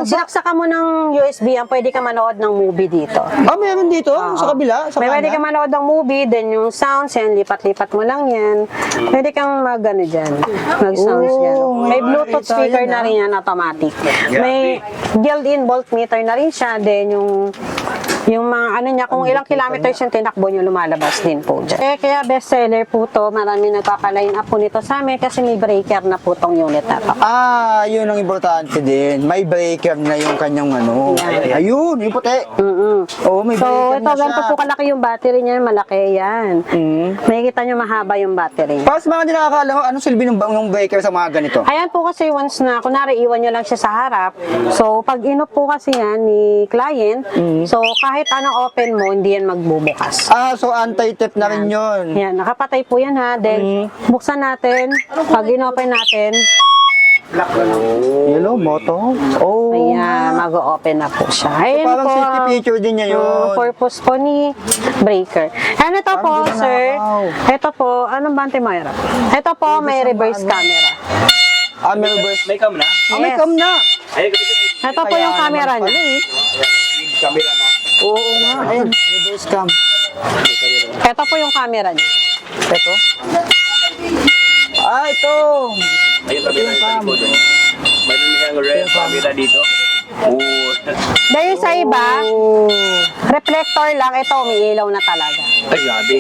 Pag sinaksakan mo ng USB yan, pwede ka manood ng movie dito. Ah, meron dito? Sa kabila? Sa Pwede ka kanan? manood ng movie, then yung sounds yan, lipat-lipat mo lang yan. Pwede kang mag-ano dyan, mag-sounds yan. May Bluetooth makikita speaker yan, na rin yan, automatic. May built-in voltmeter na rin siya, then yung mga ano niya, kung ilang kilometers yung tinakbo nyo, lumalabas din po dyan. Kaya bestseller po to, marami nagpapa-line up po nito sa amin kasi may breaker na po tong unit na to. Ah, yun ang importante din. May breaker na yung kanyang ano. Ayun, yung puti. Oo, may So, breaker ito, na siya. ganito po kalaki yung battery niya, malaki yan. Makikita nyo mahaba yung battery. Para sa mga hindi nakakala ko, anong silbi ng breaker sa mga ganito? Ayan po kasi once na, kunwari iwan nyo lang siya sa harap. So, pag inop po kasi yan ni client, so kahit anong open mo, hindi yan magbubukas. Ah, so anti-tip na rin yun. Yan, nakapatay po yan ha. Then, buksan natin. Pag inopen natin, Yellow, moto. Oh, ayan, mag-open na po siya. Ayan parang po. safety feature din niya yun. Purpose po ni breaker. Ano to po, di ba sir? nakaw? Ito po, anong bante Mayra? Ito po, may reverse camera. Ah, may reverse. May cam na? Ah, may Yes. cam na. Ay, Ito po yung camera naman niya. pala, eh. camera na. Oo nga, ayun, reverse cam. Ito po yung camera niya. Ito? Ah, ito. Ayun, camera sa likod. oh. Mayroon siyang rear camera dito. Oo. Dahil sa iba, Oh. reflector lang, ito umiilaw na talaga. Ay, grabe.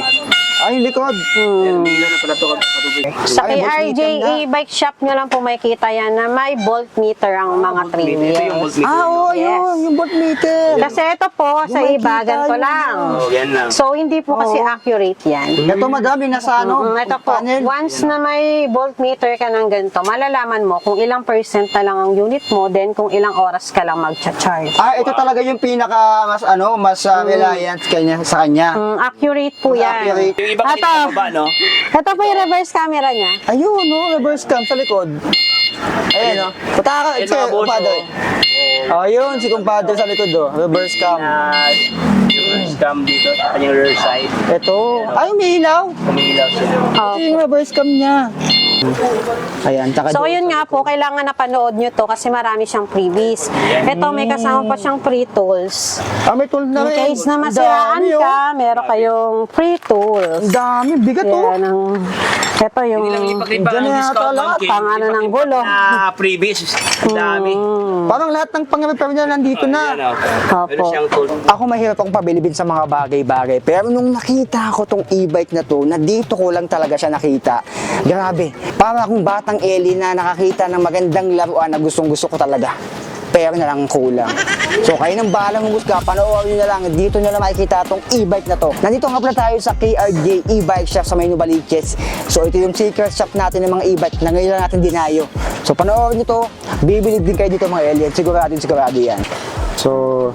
Ay, likod. Meron bila na pala ito katubig. Sa Ay, voltmeter KRJ na. bike shop nyo lang po makikita yan na may voltmeter ang mga Ito yung trailers. voltmeter. Ah, oo, Yes. yun, yung voltmeter. Kasi ito po, sa Yung iba, makikita ganito yun, lang. Oh, yan lang. So, hindi po kasi accurate yan. Ito, madam, yung nasa ano, Ito po, panel. once na may voltmeter ka ng ganito, malalaman mo kung ilang percent na lang ang unit mo, then kung ilang oras ka lang mag-charge. Ah, ito talaga yung pinaka mas ano, mas reliant kanya sa kanya. Accurate po yan. Accurate. Yung iba kasi Ito. baba, no? Ito po yung reverse camera niya. Ayun, no, reverse cam sa likod. Ayan, no. Punta ka, Ayun, si mga boss, kumpadre. Oh, yun, si kumpadre sa likod, oh. Reverse cam. Na yung cam dito sa kanyang rear side. Ito. Ay, may ilaw. Kumilaw siya. Ito yung reverse cam niya. Ayan, tsaka So, doon. yun nga po, kailangan napanood nyo to kasi marami siyang freebies. Ito, may kasama pa siyang free tools. Ah, may tool na In rin. case na Ang masiraan dami, oh. ka, meron kayong free tools. Ang dami, bigat, oh. Yan ang, ito yung, Hindi lang ipagripa Diyan ng na discount, yata Ma'am lahat. Kim. Pang ano ng gulo. Na freebies. Ang dami. Parang lahat ng pang-repair niya nandito na. Ayan, oh. Opo. Meron siyang tool. Ako mahirap akong pabilibin sa mga bagay-bagay. Pero nung nakita ko tong e-bike na to, na dito ko lang talaga siya nakita. Grabe. Para akong batang Eli na nakakita ng magandang laruan na gustong-gusto ko talaga. Pero na lang ang kulang. So kayo nang bahalang humusga, panoorin nyo na lang. Dito nyo na makikita tong e-bike na to. Nandito nga pala tayo sa KRJ e-bike shop sa May Novaliches. So ito yung secret shop natin ng mga e-bike na ngayon lang natin dinayo. So panoorin nyo to. Bibilib din kayo dito mga alien. Sigurado yan. So,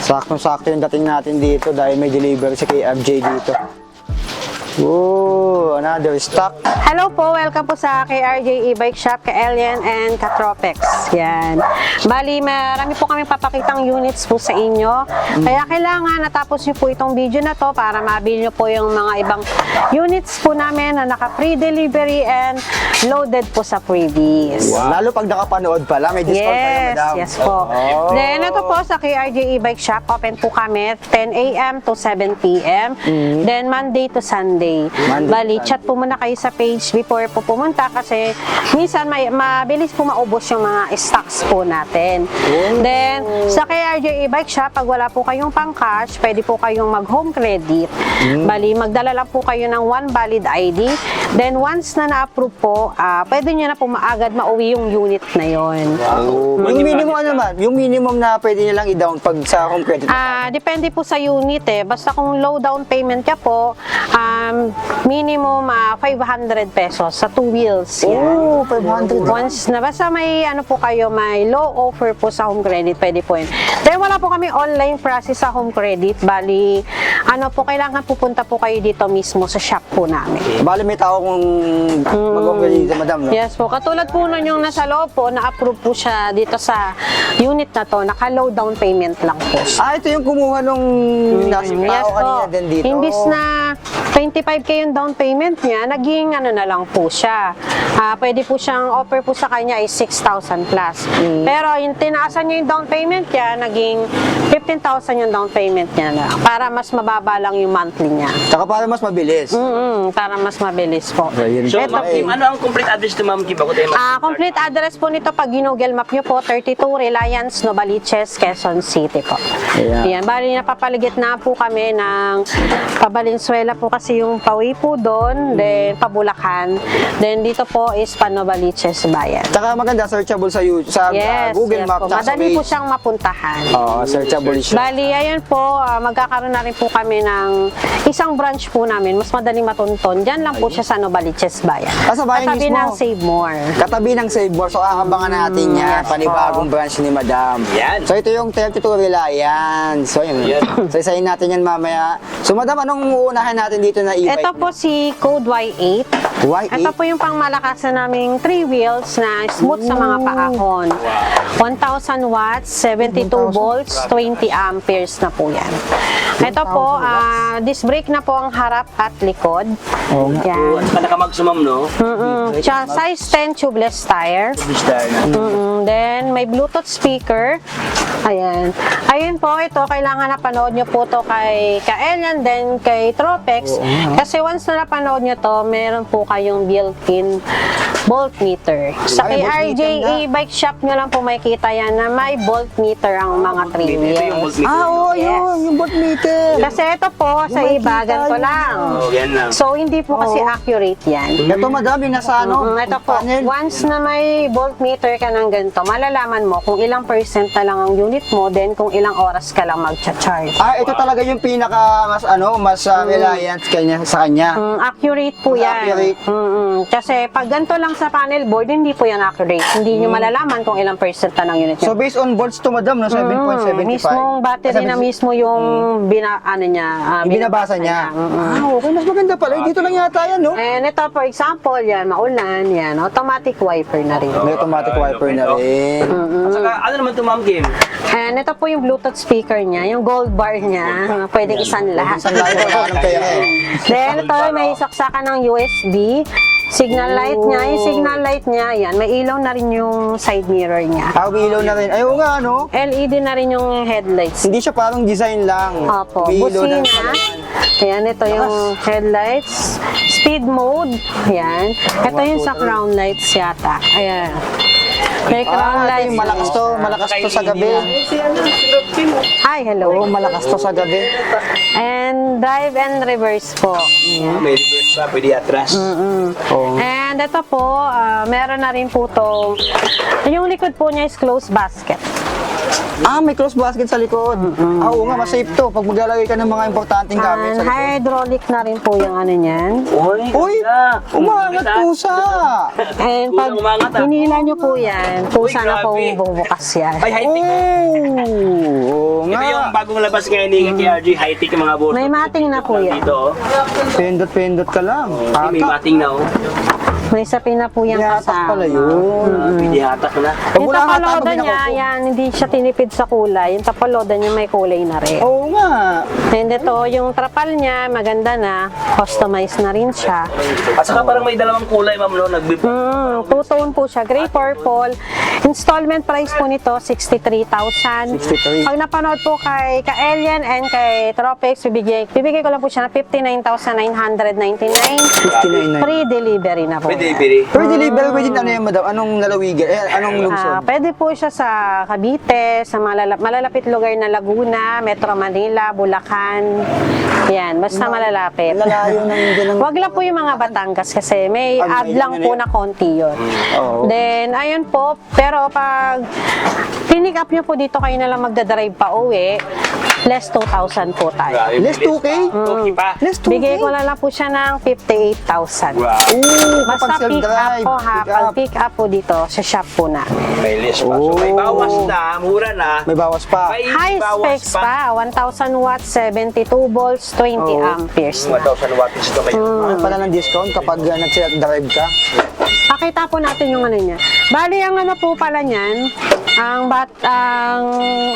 saktong-sakto yung dating natin dito dahil may delivery si KRJ dito. Whoa, another stock. Hello po, welcome po sa KRJ e-bike shop, ka-Alien and ka-Tropex. Yan. Bali, marami po kami papakitang units po sa inyo. Kaya kailangan natapos nyo po itong video na to para mabili nyo po yung mga ibang units po namin na naka-free delivery and loaded po sa freebies. Lalo pag nakapanood pala, may discount pa Yes, madam. yes po. Oh. Then, ito po sa KRJ e-bike shop, open po kami 10 a.m. to 7 p.m. Then, Monday to Sunday. Bali, chat po muna kayo sa page before po pumunta kasi minsan mabilis po maubos yung mga stocks po natin. Then, sa KRJ e-bike shop, pag wala po kayong pang-cash, pwede po kayong mag-home credit. Bali, magdala lang po kayo ng one valid ID. Then, once na na-approve po, pwede nyo na po maagad mauwi yung unit na yon. Yung minimum ano naman, yung minimum na pwede nilang i-down pag sa home credit. Depende po sa unit eh. Basta kung low down payment ka po, minimum 500 pesos sa 2 wheels. Yan. Oh, 500. Once na, basta may ano po kayo, may low offer po sa home credit, pwede po yun. Then wala po kami online process sa home credit. Bali, ano po, kailangan pupunta po kayo dito mismo sa shop po namin. Bali may tao kung mag-home credit madam, no? Yes po, katulad po nun yung nasa loob po, na-approve po siya dito sa unit na to, naka-low down payment lang po siya. Ah, ito yung kumuha nung nasa tao kanina din dito. Imbis na 25K yung down payment niya, naging ano na lang po siya. Pwede po siyang offer po sa kanya is 6,000 plus. Pero yung tinaasan niya yung down payment niya, naging 15,000 yung down payment niya na, para mas mababa lang yung monthly niya. Tsaka para mas mabilis. Para mas mabilis po. Ayun. So, Eto, Ma'am Kim, ano ang complete address to Ma'am Kim? Bago tayo complete address po nito pag ginugel map nyo po, 32 Reliance, Novaliches, Quezon City po. Ayan. Ayan, bali napapaligid na po kami ng Pabalinsuela po kasi yung Pawi po doon, then Pabulacan, then dito po is Novaliches Bayan. Tsaka maganda, searchable sa, Google yes Maps. po. Tsaka sa Madali po page. siyang mapuntahan. Oo, searchable siya. Bali, ayun po, magkakaroon na rin po kami ng isang branch po namin, mas madaling matunton. Diyan lang po siya sa Novaliches Bayan. Sa bayan Katabi mismo. ng Save More. Katabi ng Save More. So, kakabangan natin yan. Panibagong branch ni Madam. Yan. So, ito yung 32 Reliance. So, yun. Yan. So, isayin natin yan mamaya. So, Madam, anong uunahin natin dito na e-bike? Ito po si Code Y8. Y8? Ito po yung pangmalakas na naming 3 wheels na smooth sa mga paahon. 1,000 watts, 72 volts, 20 amperes na po yan. Ito po, disc brake na po ang harap at likod. Oo nga. Yan. At saka nakamag-sumam, no? Size 10 tubeless tire. Star na. Then, may Bluetooth speaker. Ayan. Ayun po, ito, kailangan napanood nyo po to kay Kaelian, then kay Tropex. Kasi once na napanood nyo to, meron po kayong built-in voltmeter. Sa kay Ay, voltmeter RJ na. e-bike shop nyo lang po makikita yan na may voltmeter ang mga 3 Ito yung wheels. voltmeter. Oo, Yes. yung voltmeter. Kasi ito po, sa iba, ganito lang. Oh, yan lang. So, hindi po kasi accurate yan. Ito, Madam, yung nasa Ito po, panel. once na may voltmeter ka ng ganito, malalaman mo kung ilang percent na lang ang unit mo, then kung ilang oras ka lang mag-charge. Ito talaga yung pinaka mas reliance kanya sa kanya. Accurate po yan. Accurate. Kasi pag ganito lang sa panel board, hindi po yan accurate. Hindi nyo malalaman kung ilang percent na ng unit So, nyo. based on volts to, Madam, no? 7.75. Mismong battery na mismo yung Binabasa niya. Okay, mas maganda pala. Dito lang yata yan, no? And ito, for example, yan, maulan, yan, automatic wiper na rin. May automatic wiper na rin. At saka, ano naman to Ma'am Kim? And ito po yung Bluetooth speaker niya, yung gold bar niya, pwedeng isan lahat. Isang lahat wala ng pera eh. Then ito, may saksakan ng USB, signal light niya, yung signal light niya, yan, may ilaw na rin yung side mirror niya. Ilaw na rin. Ayaw nga, no? LED na rin yung headlights. Hindi siya parang design lang. Opo, May ilaw na busina. Ayan, ito yung headlights. Speed mode. Ayan. Ito yung sa crown lights yata. Ayan. May crown Ito lights. yung malakas to. Malakas to sa gabi. Hi, hello. Oo, malakas to sa gabi. And drive and reverse po. May reverse pa, pwede atras. Oo. And ito po, meron na rin po to. Yung likod po niya is closed basket. May close basket sa likod. Oo nga, mas safe to. Pag maglalagay ka ng mga importanteng gamit And sa likod. hydraulic na rin po yung ano niyan. Uy! Umangat pusa! And pag Kulang umangat, hinila nyo po yan, pusa Uy, na po grabe. bubukas yan. Ay, high-tech. Oo Ito yung nga. bagong labas ngayon ni KRG, high-tech yung mga boss. May mating na po yan. Dito, oh. Pindot-pindot ka lang. May mating na, oh. May sapin na po yung Yatak kasama. pala yun. Pwede hatak na. Pag Yung wala ka tapaloda tama, niya, yan, hindi siya tinipid sa kulay. Yung tapaloda niya may kulay na rin. Oo nga. And ito, yung trapal niya, maganda na. Customized na rin siya. At saka parang may dalawang kulay, ma'am, no? Two-tone po siya. Gray purple. Installment price po nito, 63,000. 63. Pag napanood po kay Kaelian and kay Tropex, bibigay ko lang po siya ng 59,999. 59. Free delivery na po. Pwede, yan. pwede. Pero delivery pwede ano yan, madam? Anong lalawigan? Anong lungsod? Pwede po siya sa Cavite, sa malalapit lugar na Laguna, Metro Manila, Bulacan. Yan, basta malalapit. Lalayo ng ganang... Wag lang po yung mga Batangas kasi may Ah, add may lang ganun po yun. na konti yun. Oo. Then, ayun po, pero pag pinick up nyo po dito, kayo na lang magdadrive pa uwi, less 2,000 po tayo. Less 2K? 2K pa. Less 2K? Bigay ko na lang po siya ng 58,000. Wow. Basta kapag pick up self-drive, po ha, pick pag up. pick up po dito sa shop po na. May list pa. So, may bawas na, mura na. May bawas pa. May High bawas specs pa, 1,000 watts, 72 volts, 20 amperes na. 1,000 watts ito kayo. Ano pala ng discount kapag nag-drive ka? Pakita po natin yung ano niya. Bali, ang ano po pala niyan, ang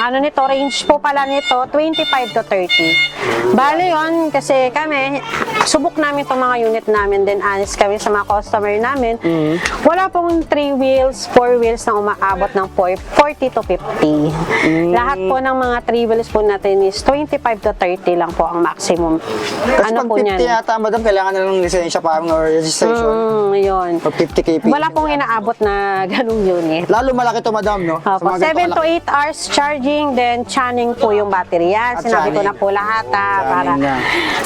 ano nito, range po pala nito, 25 to 30. Bali yun, kasi kami, subok namin itong mga unit namin, then honest kami sa mga customer namin. Wala pong 3 wheels, 4 wheels na umaabot ng 40 to 50. Lahat po ng mga 3 wheels po natin is 25 to 30 lang po ang maximum. Tapos Ano pag po 50 niyan? yata, madam, kailangan na lang ng lisensya parang or registration. Yun. Pag 50 kp. Wala pong inaabot na ganung unit. Lalo malaki to, madam, no? Sa Opo, mga ganito 7 to kalaki. 8 hours charging, then channing po yung battery yan. At Sinabi ko channing. na po lahat para Channing na.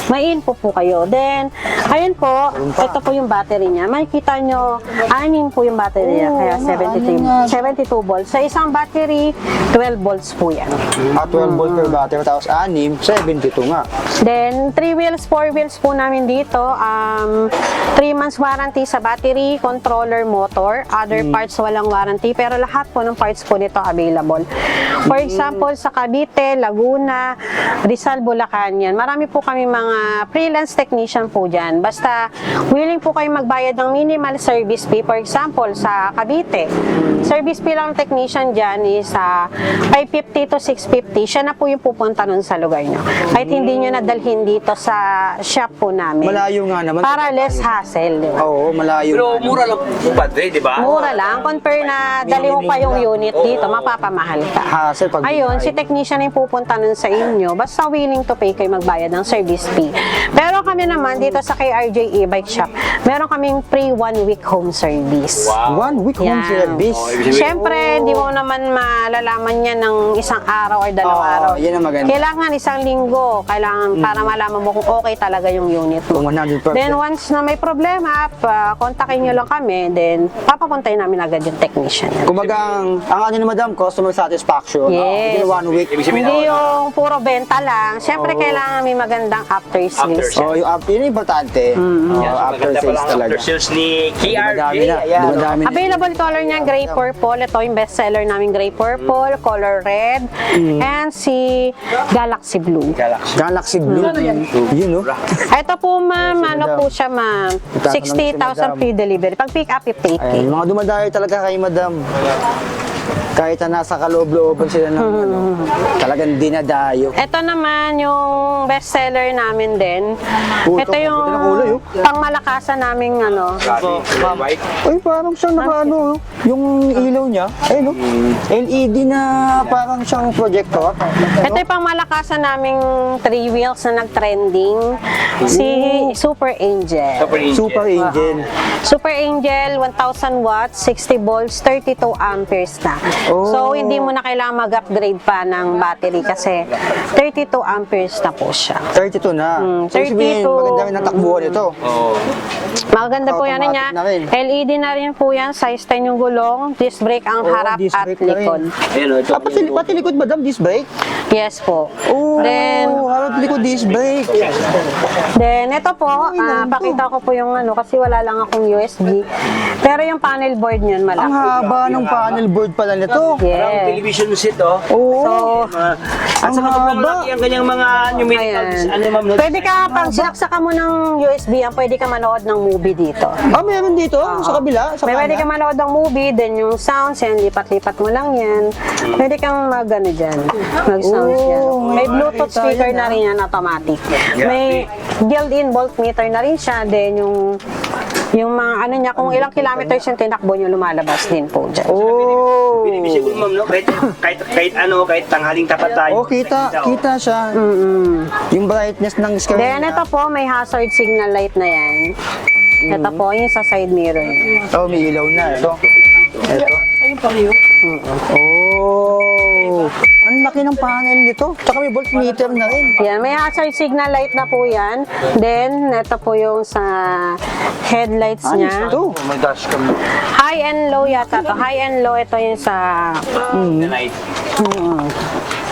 may info po kayo. Then, ayun po, ito po yung battery niya. Makikita nyo, 6 po yung battery niya, kaya 72 volts. Sa isang battery, 12 volts po yan. 12 volt per battery, tapos 6, 72 nga. Then, 3 wheels, 4 wheels po namin dito. 3 months warranty sa battery, controller, motor. Other parts walang warranty, pero lahat po ng parts po nito available. For example, sa Cavite, Laguna, Rizal, Bulacan, yan. Marami po kami mga freelance technician po dyan. Basta willing po kayo magbayad ng minimal service fee. For example, sa Cavite, service fee lang ng technician dyan is 550 to 650. Siya na po yung pupunta nun sa lugar nyo. Kahit hindi nyo nadalhin dito sa shop po namin. Malayo nga naman. Para less hassle, di ba? Oo, malayo. Pero nga naman. mura lang po, padre, di ba? Mura lang. Compare na dali mo pa yung unit dito, mapapamahal ka. Hassle pag Ayun, si technician yung pupunta nun sa inyo. Basta willing to pay kayo magbayad ng service fee. Pero kami naman dito sa KRJ e-bike shop, meron kaming free 1 week home service. Wow. 1 week home Yan. service. Siyempre, hindi mo naman malalaman yan ng isang araw or dalawang Oo, araw. yan ang maganda. Kailangan isang linggo, kailangan para malaman mo kung okay talaga yung unit mo. 100%. Then once na may problema, kontakin nyo lang kami, then papapuntayin namin agad yung technician. Kumaga, ang ano ni madam, customer satisfaction. Yes. Within 1 week. Ibig sabihin Hindi ako, yung puro benta lang. Siyempre, kailangan may magandang after sales. After Oh, yung after, yun yung importante. yan, so After maganda sales pala ang talaga. after sales ni KRJ. Dumadami na. Ayan, no? Dumadami na. Available color niya, gray purple. Ito yung best seller namin, gray purple, color red, and si Galaxy Blue. Galaxy Blue. Yun, no? Ito po, ma'am, ano po siya, ma'am? 60,000 free delivery. Pag pick up, i-take Ayan, mga dumadayo talaga kay madam. Kahit na nasa kaloob-looban sila ng ano, talagang dinadayo. Ito naman yung best seller namin din. Oh, Ito ito, yung maganda na kulay, oh. pangmalakasan naming ano. Grabe, white. Ay, parang siyang nakaano, yung ilaw niya. Ayun, no? LED na parang siyang projector. Ito yung pangmalakasan naming 3 wheels na nag-trending. Si Super Angel. Super Angel. Super Angel, 1,000 watts, 60 volts, 32 amperes na. Oh. So, hindi mo na kailangan mag-upgrade pa ng battery kasi 32 amperes na po siya. 32 na. So, sabihin, 32. maganda rin ang takbuhan ito. Oo. Maganda po yan Automatic niya. na rin. LED na rin po yan, size 10 yung gulong, disc brake ang Oo, harap disc at brake na rin. likod. Ayan, o, ito. Pati likod, madam, disc brake? Yes po. Oh, Then, harap likod disc brake. ito po, pakita ko po yung ano, kasi wala lang akong USB. Pero yung panel board niyan malaki. Ang haba ng panel board pala nito. Parang Yes. television set, oh. Oo. So, At Ang saka sobrang haba. laki ang kanyang mga numerical, ayan. ano ma'am, no? Pwede ka, pag sinaksakan mo ng USB, pwede ka manood ng movie dito. Meron dito? Sa kabila? Sa Pwede ka kanan? manood ng movie, then yung sounds yan, lipat-lipat mo lang yan. Pwede kang mag-ano dyan, mag-sounds yan. May Bluetooth makita speaker yan, na rin yan, automatic. May built-in voltmeter na rin siya, then yung mga ano niya, kung ilang kilometers yung tinakbo nyo, lumalabas din po dyan. Oh. Binibisiguro ma'am, no? Kahit tanghaling tapat tayo. Oh, kita siya. Yung brightness ng screen. Then ito po, may hazard signal light na yan. Ito po, yung sa side mirror niya. Oh, may ilaw na. Ito. Oh. Ang laki ng panel nito. Tsaka may voltmeter na rin. Yan, may hazard signal light na po yan. Then, ito po yung sa headlights niya. Ito. Oh my gosh, kami. High and low yata to. High and low, ito yung sa... The night.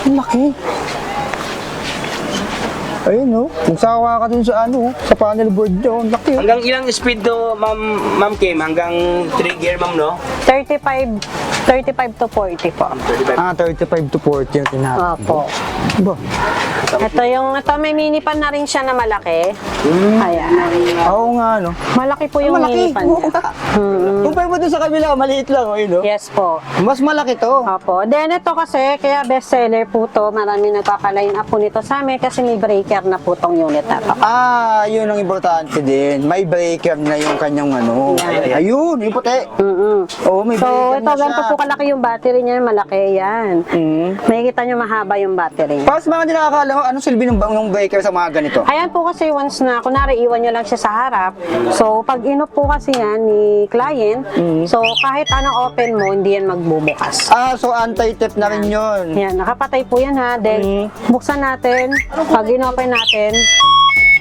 Ang laki. Ayun, no? Kung sawa ka dun sa ano, sa panel board nyo, ang laki. Hanggang ilang speed to, ma'am Kim? Hanggang 3 gear, ma'am, no? 35 to 40 po. 35. 35 to 40 yung tinatawag. Opo. Ba? Ito may mini pan na rin siya na malaki. Ayan. Oo nga, no? Malaki po yung mini pan Oo niya. nga. Kumpara mo dun sa kabila, maliit lang, oh, yun, no? Yes po. Mas malaki to. Opo. Then ito kasi, kaya bestseller po to. Marami nagpapa-line up po nito sa amin kasi may breaker na po tong unit na to. Yun ang importante din. May breaker na yung kanyang ano. Yan. Ayun, yung puti. Oo, may So, breaker ito na siya. ganito po kalaki yung battery niya. Malaki yan. Makikita nyo mahaba yung battery. Para sa mga hindi nakakala ko, anong silbi ng breaker sa mga ganito? Ayan po kasi once na, kunwari iwan nyo lang siya sa harap. So, pag inop po kasi yan ni client, so kahit anong open mo, hindi yan magbubukas. So anti-tip na rin yun. Yan, nakapatay po yan ha. Then, buksan natin. Pag inopen natin,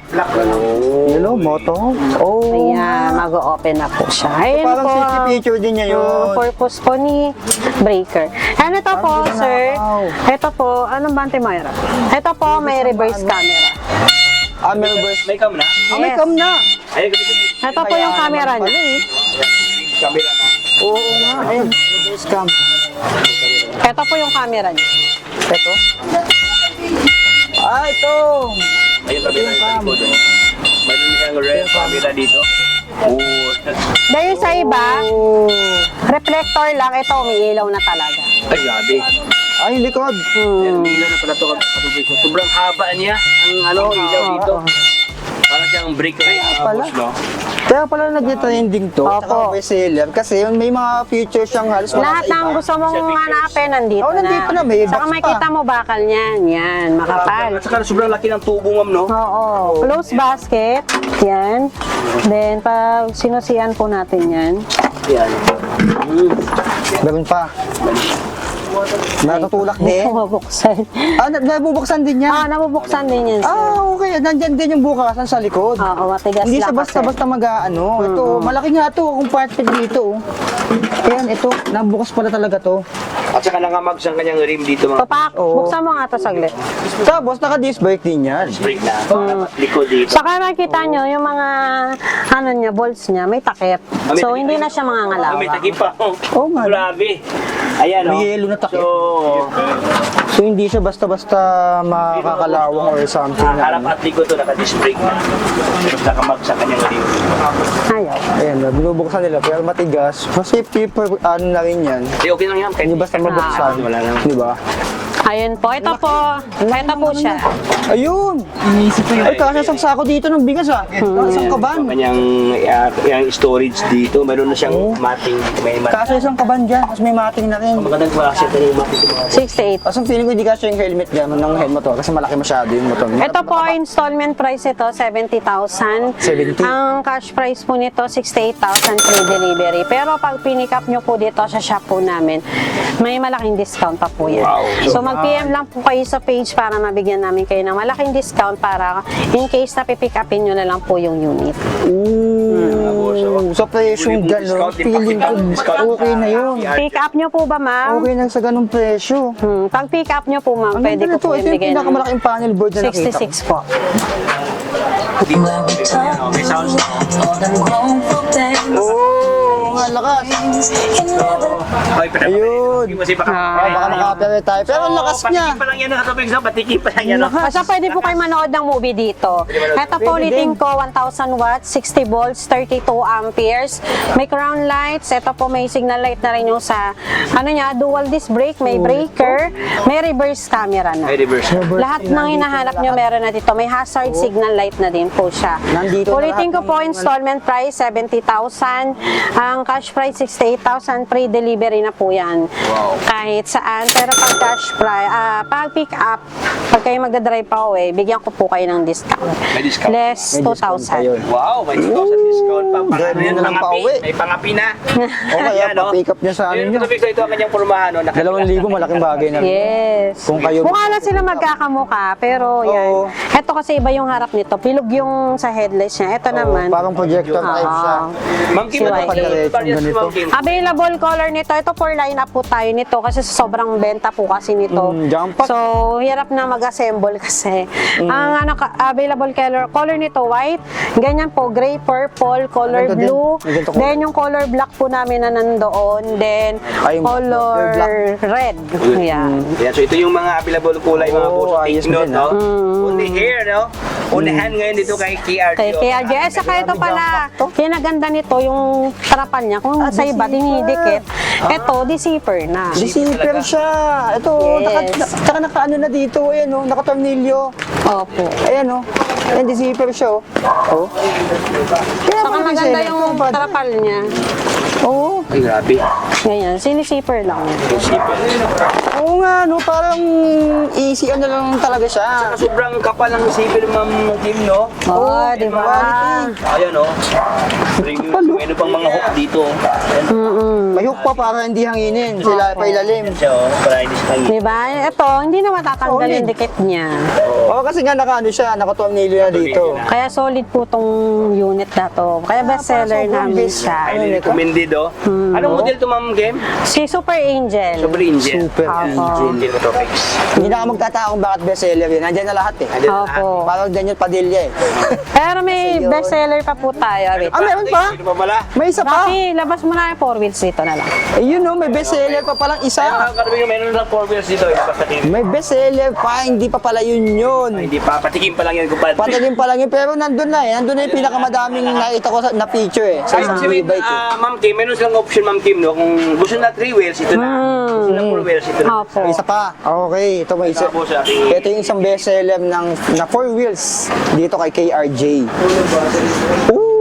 Hello, moto. Oh. ayan, mag-open na po siya. Ayan Parang po. safety feature din niya yun. Purpose po ni breaker. And ito po, Ang sir. ginahaw. Ito po, anong bante Moira? Ito po, may reverse camera. May reverse. May cam na? May Yes. cam na. Ayun, kasi Ito po yung camera Pala, niya. eh. camera na. Oo nga. Ayun, reverse cam. Ito po yung camera niya. Ito. Ito. Ayun, kabila yung likod. Oh. Mayroon siyang rear camera dito. Oo. Dahil sa iba, reflector lang. Ito, umiilaw na talaga. Ay, grabe. Ay, yung likod. Meron ilaw na pala ito katubig. Sobrang haba niya. Ang ilaw dito. Parang siyang brake light. Pala. No? Kaya pala nag-trending to. Opo. Saka bestseller. Kasi yun, may mga features siyang halos wala Lahat sa ng iba. gusto mong hanapin, nandito Oh, nandito na, may Saka box makita pa. mo bakal niyan. Yan, makapal. At saka sobrang laki ng tubo, ma'am, no? Oo. Close basket. Yan. Then, pag sinusian po natin yan. Yan. Ganun pa. Natutulak din. Nabubuksan. Nabubuksan din yan. Nabubuksan din yan, sir. Okay. Nandyan din yung bukasan sa likod. Oo, matigas Hindi siya lang kasi. basta-basta mag-ano. Ito, malaki nga to kung part dito. Ayan, ito. Nabukas pala talaga to. At saka nangamag siyang kanyang rim dito, ma'am. Papak, Oo. buksan mo nga ito saglit. Tapos, naka-disc brake din yan. Brake na. Likod dito. Saka makikita nyo, yung mga, ano niya, bolts niya, may takip. May So, takip. hindi na siya mga May ngalawa. takip pa. Oo nga. Grabe. Ayan, May oh. yellow na takip. So, So, hindi siya basta-basta makakalawang or something. harap at likod to naka-disc brake na. Pero nakamag sa kanyang rim. Ayaw. Ayan, binubuksan nila. Pero matigas. For safety, ano na rin yan. Di, okay lang yan. Hindi basta mabuksan. Wala lang. Di ba? Ayun po, ito po. Ito po siya. Ayun! Ay, kasi isang sako dito ng bigas ah. Isang kaban. Kanyang yung storage dito. Meron na siyang mating. May mating. Kaso isang kaban dyan, tapos may mating na rin. Magandang klase ito yung mating. 68. Tapos ang feeling ko hindi kasi yung helmet dyan, ng helmet to, kasi malaki masyado yung motor. Ito po, installment price ito, 70,000. 70? Ang cash price po nito, 68,000 free delivery. Pero pag pinick up nyo po dito sa shop po namin, may malaking discount pa po yan. Wow. So mag-PM lang po kayo sa page para mabigyan namin kayo ng malaking discount para in case na pipick upin nyo na lang po yung unit. Ooh, sa presyong gano'n, feeling ko okay na yun. Pick up nyo po ba, ma'am? Okay na sa ganung presyo. Pag pick up nyo po, ma'am, Ang pwede ganda ko na to, po ito yung ibigay ng pinakamalaking panel board na nakita ko. 66 po. May sounds na. Oo, nga lakas. Okay, Ayun. Kasi baka Baka makapere tayo. Pero ang lakas niya. Patikim pa lang yan. Nakatapig sa patikim pa lang yan. no? Basta pwede po kayo manood ng movie dito. Ito po, Pwede ulitin din. ko, 1,000 watts, 60 volts, 32 amperes. May crown lights. Ito po, may signal light na rin yung sa, ano niya, dual disc brake, may breaker, may reverse camera na. May reverse. Lahat ng hinahanap nyo meron na dito. May hazard signal light na din po siya. Nandito na Ulitin ko lahat po, ng- installment price, 70,000. Ang cash price, 68,000. Free delivery na po yan. Kahit saan. Pero pag cash price, pag pick up, pag kayo magdadrive pa uwi, bigyan ko po kayo ng discount. May discount. Less May discount pa 2,000. yun. Wow, may 2,000 discount pa. Dahil yun na lang pangapi. pauwi. May pangapi na. O kaya, Ayan, no? pa-pick up nyo sa ano Ayun, nyo. katapig sa ito ang kanyang pormahan. No? 2,000 malaking bagay na rin. Yes. Kung kayo- Mukha lang sila magkakamukha, pero yan. Oo. Ito kasi iba yung harap nito. Pilog yung sa headlights niya. Ito naman. Parang projector type siya. Ma'am Kim, ano Si yung variants ganito. Ma'am Kim? Available color nito. Ito for line-up po tayo nito kasi sobrang benta po kasi nito. Jump pack. So, hirap na mag-assemble kasi. Ang available color nito, white. Ganyan po, gray, purple, color Ganda din. blue. Ganda ko. Then, yung color black po namin na nandoon. Then, Ay, yung color black. red. Yan. Yan, so ito yung mga available kulay mga Oo, boss. ayos Take note, din, no? Only here, no? Unahan ngayon dito kay KRG. Kay RJS, saka ito pala, pinaganda nito yung trapal niya. Kung sa iba, dinidikit. Ito, di-zipper na. Receiver siya. Ito, Yes. naka-ano na dito. Ayan, oh, naka-tornilyo. Opo. Ayan, oh. Ayan, receiver siya, oh. Oh. Kaya Saka parang maganda receiver yung to, bad. trapal niya. Oo. Ay, grabe. Ganyan, sinisiper lang. Oo nga, no, parang easy ano lang talaga siya. Saka sobrang kapal ng receiver, Ma'am Kim, no? Oo, di ba? Ayan, no? Ano pang mga hook dito. Ayan. May hook pa para hindi hanginin. Sila pa ilalim. Siya, oh, para hindi siya hangin. Di ba? Ito, hindi na matatanggal Solid. yung dikit niya. Oo, kasi nga naka-ano siya, naka-tornilyo na dito. Kaya solid po tong unit na to. Kaya bestseller sobrang namin best. siya. Highly recommended, oh. Anong model to, Ma'am Kim? Si Super Angel. Super Angel. Super Angel. Angel Motopics. Hindi na ako magtataka kung bakit bestseller yun. Nandiyan na lahat eh. Opo. Parang Daniel Padilla eh. Pero may bestseller pa po tayo. Wait. Ah, meron pa? Ito pa pala. May isa pa. Rocky, labas mo na yung 4 wheels dito na lang. Ayun no, may bestseller pa palang Ay, isa. mga karabing, meron lang 4 wheels dito. Yung pasakin. May bestseller pa, hindi pa pala yun yun. Hindi pa, patikim pa lang yan, kumpadre. Patalim pa lang yun, pero nandun na eh. Nandun na yung pinakamadaming nakita ko na picture eh. Sa Ay, isang kasi may, e-bike eh. Ma'am Kim, meron silang option, Ma'am Kim, no? Kung gusto na 3 wheels, ito na. Gusto na 4 wheels, ito na. Opo. May isa pa. Okay, ito may isa. Tapos sa aking... Ito yung isang bestseller na 4 wheels dito kay KRJ. Ooh!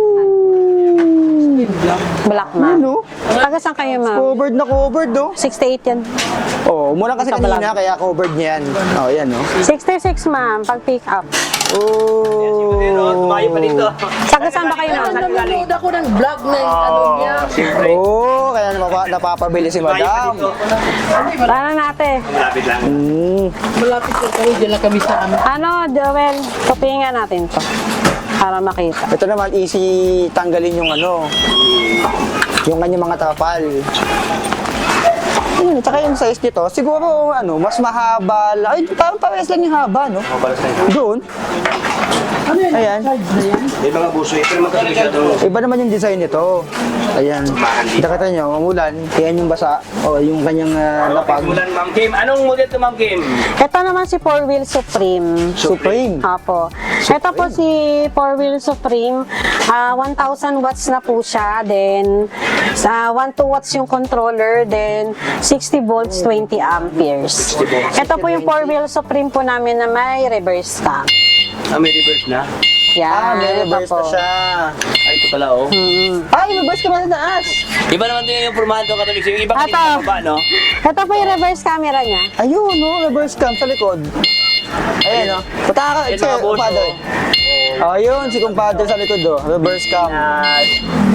Black na. Ano? Taga saan kayo, ma'am? Covered na covered, no? 68 yan. Oh, muna kasi Sa kanina, vlog. kaya covered niyan. Oh, yan, no? 66, ma'am, pag pick up. Pero, tumayo pa dito. Taga saan ba kayo, ma'am? Nanonood ako ng vlog na yung ano niya. Siyempre. Oh, kaya napapabili si Tumayo pa madam. dito. Parang natin. Malapit lang. Malapit na kami, dyan lang kami sa amin. Ano, Joel, kopingan natin to. Para makita. Ito naman, easy tanggalin yung ano, yung kanyang mga trapal. Ayun, tsaka yung size nito, siguro ano, mas mahaba. Ay, parang parehas lang yung haba, no? Ako pala sa'yo. Doon. Ayan. May mga buso, ito naman kasi siya itong... Iba naman yung design nito. Ayan. Nakita nyo, umulan. Ayan yung basa. O, yung kanyang lapag. Simulan, Ma'am Kim. Anong model to, Ma'am Kim? Ito naman si 4-wheel Supreme. Supreme. Apo. Ito po si 4-wheel Supreme. 1,000 watts na po siya. Then, 1 watts yung controller. Then, 60 volts, 20 amperes. Ito po yung 4-wheel Supreme po namin na may reverse cam. Ah, may reverse na? Yan. May reverse ito na po. siya. Ay, ito pala, oh. Ay, reverse ka ba sa taas? Iba naman din yung formato katolik. Yung iba kanina Ito. sa baba, no? Ito po yung reverse camera niya. Ayun, no, reverse cam sa likod. Ayan, no. Punta ka, Yan, si mga boss, kumpadre. Ayun, si kumpadre sa likod, do. Reverse cam.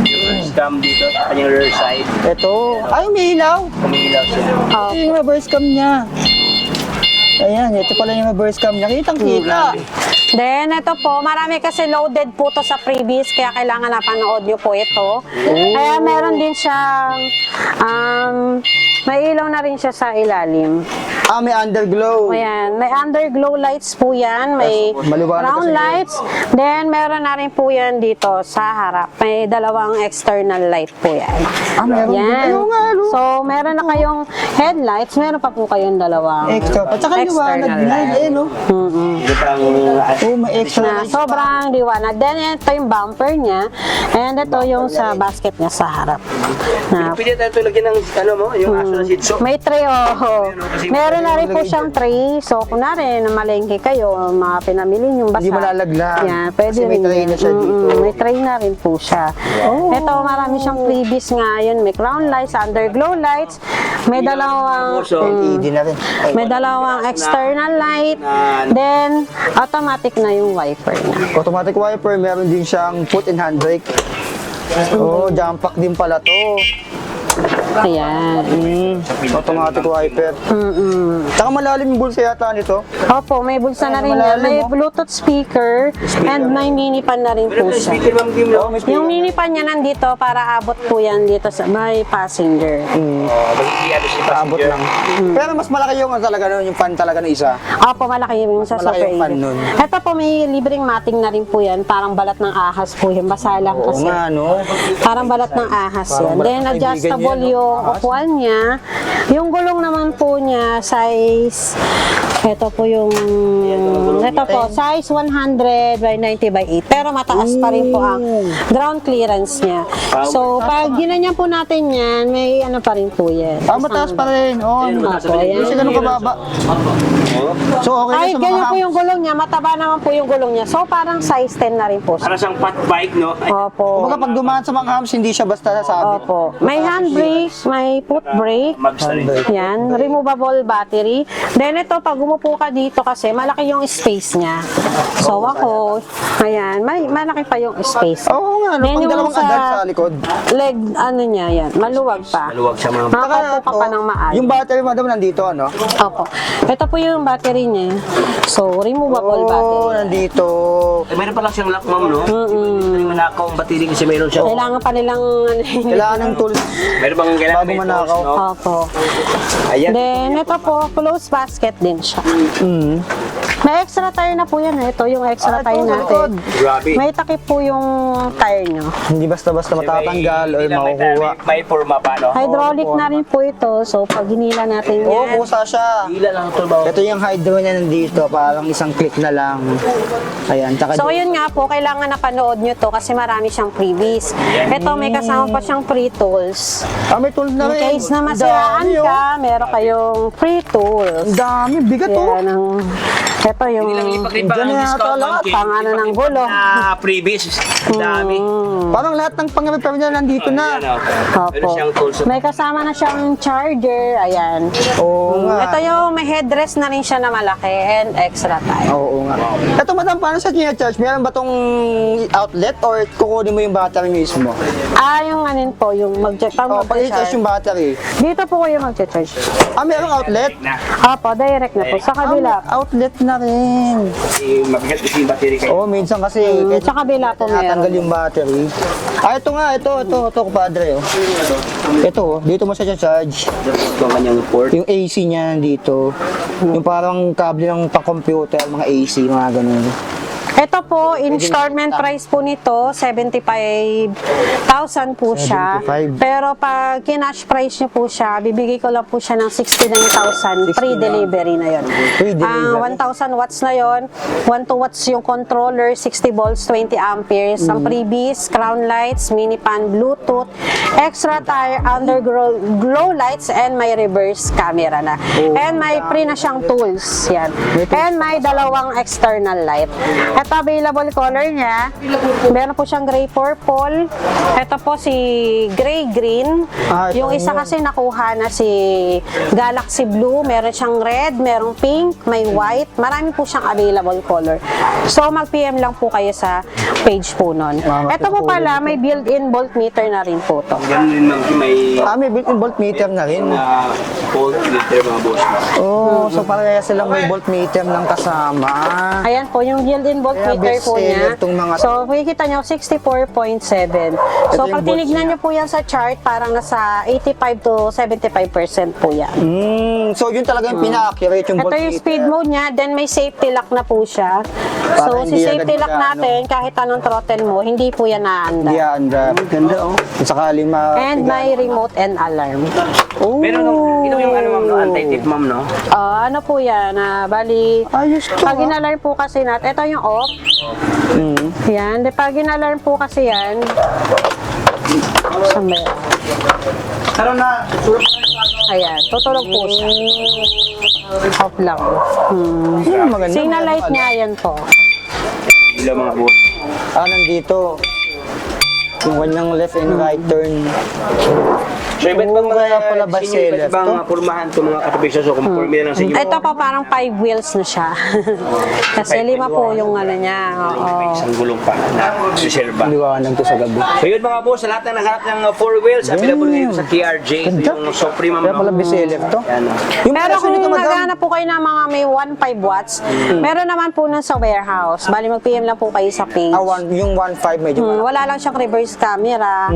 Yung scam dito, sa kanyang rear side. Ito. Ay, may ilaw. Kumilaw siya. Ito yung reverse cam niya. Ayan, ito pala yung reverse cam niya. Kitang-kita. Then, ito po, marami kasi loaded po to sa previous, kaya kailangan napanood nyo po ito. Kaya meron din siyang, may ilaw na rin siya sa ilalim. Ah, may underglow. Ayan, may underglow lights po yan, may Maliwanag round kasi. lights, then meron na rin po yan dito sa harap. May dalawang external light po yan. Ah, meron din. Yan. Ayun nga, no. So, meron na kayong headlights, meron pa po kayong dalawang Extra. At saka liwanag external niya. light. Ayun, no. Ito pang... Oh, may extra Na lights. sobrang liwanag. Then, ito yung bumper niya. And ito yung sa basket niya sa harap. Na, Pwede tayo lagyan ng, ano mo, yung aso na sitso. may tray, oh. Meron na rin po siyang tray. So, kunwari, namalengke kayo, mga pinamili yung basa. Hindi malalaglag. Yan, pwede Kasi may rin tray yan. na siya dito. May tray na rin po siya. Ito, marami siyang freebies nga yun. May crown lights, underglow lights. May dalawang... LED na rin. Ay, May dalawang external light. Then, automatic na yung wiper niya. automatic wiper, meron din siyang foot and handbrake. Oh, jump pack din pala to. Ayan. Automatic wiper. Tsaka malalim yung bulsa yata nito. Opo, may bulsa na rin yan. May Bluetooth speaker and may mini pan na rin po siya. Speaker, ma'am Kim, no? Yung mini pan niya nandito para abot po yan dito sa may passenger. Paabot lang. Pero mas malaki yung talaga nun, yung fan talaga ng isa. Opo, malaki yung sa Malaki Super yung fan 8. nun. Ito po, may libreng mating na rin po yan. Parang balat ng ahas po yun. Basa lang Oo kasi. nga, no? Parang balat ng ahas Parang yan. balat Then, ng adjustable kaibigan niya, yung no? Ahas. upuan niya. Yung gulong naman po niya, size, ito po yung, ito po, size 100 by 90 by 8. Pero mataas pa rin po ang ground clearance niya. So, pag ginanyan po natin yan, may ano pa rin po yan. Mataas pa rin. Oo, Opo, yan. kasi ganun kababa. So, okay Ay, na sa ganyan mga po yung gulong niya. Mataba naman po yung gulong niya. So, parang size 10 na rin po siya. Para siyang fat bike, no? Ay, Opo. Kumbaga pag dumaan sa mga hams, hindi siya basta sabit. Opo. May handbrake, may foot brake. mags na rin. Yan, removable battery. Then ito, pag umupo ka dito kasi, malaki yung space niya. So ako, ayan, malaki pa yung space. Oo nga, no? Then Pag yung dalawang agad sa likod. leg, ano niya yan, maluwag pa. Maluwag siya, mga Makakaupo ka pa ng maayos. Yung battery, madam, nandito, ano? Opo. Ito po yung battery niya. So, removable Oo, battery. nandito. Eh, mayroon pa lang siyang lock, ma'am, no? Hindi manakaw ang battery kasi mayroon siya. Kailangan pa nilang... Kailangan ng tools. Mayroon bang kailangan Bago may manakaw. tools, no? Opo. Ayan. Then, ito po, close basket din siya. Mm. May extra tire na po yan. Ito yung extra tire ito, sa likod. natin. Grabe. May takip po yung tire nyo. Hindi basta-basta matatanggal or Hindi lang makukuha. May forma pa, no? Hydraulic na rin po ito. So, pag hinila natin Oo, yan. kusa siya. Hila lang ito, ba? Ito yung hydro niya nandito, parang isang click na lang. Ayan, tsaka So, yun nga po, kailangan napanood nyo to kasi marami siyang freebies. Ito, may kasama pa siyang free tools. may tools na In rin. case na Ang masiraan dami, oh. ka, meron kayong free tools. Ang dami, bigat to. Yan ang... Ito yung... Hindi lang lipak-lipak Diyan ang na yata discount, ma'am lahat. Kim. Pang-ano ng Lipak-lipak gulo. na freebies. Ang dami. Parang lahat ng pang-repair niya nandito na. Ayan, oh. Opo. Meron siyang tools. May kasama na siyang charger. Ayan. Oo nga. Ito yung may headrest na rin siya na malaki and extra tire. Oo nga. Ito madam, paano sa niya charge? Meron ba tong outlet or kukunin mo yung battery mismo? Yung anin po, yung mag-check. Oh, pag i-charge yung battery. Dito po kayo mag-charge. Merong outlet? Opo, direct na po. Sa kabila. Outlet na rin. Mabigat kasi yung battery kayo. Oo, minsan kasi kahit Sa kabila po natanggal meron. yung battery. Ito nga, ito, kupadre. Oh. Ito, dito mo siya charge. Ito ang kanyang port. Yung AC niya nandito. Yung parang kable ng pang-computer, mga AC, mga ganun. Ito po, installment price po nito, 75,000 po siya. 75. Pero pag kinash price niyo po siya, bibigay ko lang po siya ng 69,000 free delivery na yun. Free delivery. 1,000 watts na yun, 1 2 watts yung controller, 60 volts, 20 amperes, ang freebies, crown lights, mini pan, bluetooth, extra tire, underglow glow lights, and may reverse camera na. And may free na siyang tools. Yan. And may dalawang external light. Ito, available color niya. Meron po siyang gray purple. Ito po si gray green. Ito Yung isa yun. kasi nakuha na si Galaxy Blue. Meron siyang red, merong pink, may white. Marami po siyang available color. So, mag-PM lang po kayo sa page po nun. Ito po pala, may built-in voltmeter na rin po to. Ganun din, ma'am Kim, may May built-in voltmeter na rin. volt meter, mga boss. Oo, so parehas silang may voltmeter ng kasama. Ayan po, yung built-in voltmeter best po seller niya. tong mga So, makikita nyo, 64.7. So, yung pag tinignan nyo po yan sa chart, parang nasa 85 to 75% po yan. So yun talaga yung pina-accurate yung Ito voltmeter. yung speed mode niya, then may safety lock na po siya. So, Para si hindi safety agad lock mag-ano. natin, kahit anong throttle mo, hindi po yan naanda. Hindi aandar. Ganda oh. Kung sakali And may remote and alarm. Pero ito yung ano, ma'am, no? Anti-tip, ma'am, no? Ano po yan? Bali, Ayos to, pag ah. in-alarm po kasi natin, ito yung off. Yan. De, pag in-alarm po kasi yan, saan ba yan? Karoon na. Ayan, tutulog po siya. Off lang. Maganda. Signal light niya, yan po. Ilang mga boss. Nandito. Yung kanyang left and right turn. So, iba't bang mga Kaya pala ba design, iba't seller bang to? purmahan to mga katubig so conforme na lang sa inyo. Ito po parang 5 wheels na siya. Kasi 5 po yung ano niya. May Oo. isang gulong pa na reserva. Liwanag to sa gabi. So yun mga boss, sa lahat ng naghanap ng 4 wheels, available ngayon sa KRJ. Ito Ganda. yung Supreme, Kaya pala bestseller to. Yan, Yung Pero presyo kung nito, madam, naghahanap po kayo ng mga may 1.5 watts, meron naman po nun sa warehouse. Bali mag-PM lang po kayo sa page. yung 1.5 medyo Wala lang siyang reverse camera.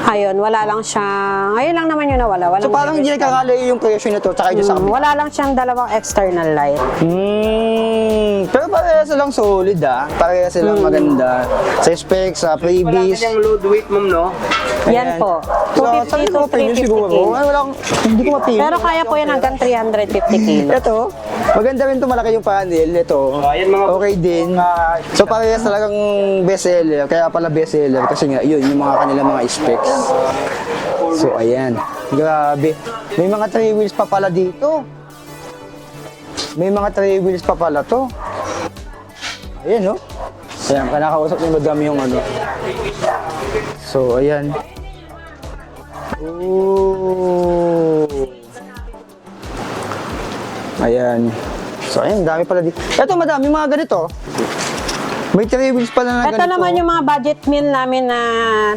Ayun, wala lang siyang... Ayun lang naman yun na wala. So Walang parang hindi reverse camera. nagkakalayo yung presyo nito tsaka yung sa kabila. Wala lang siyang dalawang external light. Pero parehas lang solid parehas lang maganda. Sa specs, sa Wala freebies. kanyang load weight, ma'am, no? Yan po. 250 to 350 siguro. kilos. Ay, hindi ko mapili. Pero kaya po yan hanggang 350 kilos. Ito, maganda rin to, malaki yung panel. Ito, Ayan, mga okay din. So parehas talagang bestseller. Kaya pala bestseller kasi nga yun yung mga kanilang mga specs. So ayan, grabe. May mga 3 wheels pa pala dito. May mga 3 wheels pa pala to. Ayan, no? Ayan, kanakausap ni Madam yung ano. So, ayan. Ooh. Ayan. So, ayan, dami pala dito. Ito, Madam, yung mga ganito. May 3 wheels pala na Ito ganito. naman yung mga budget meal namin na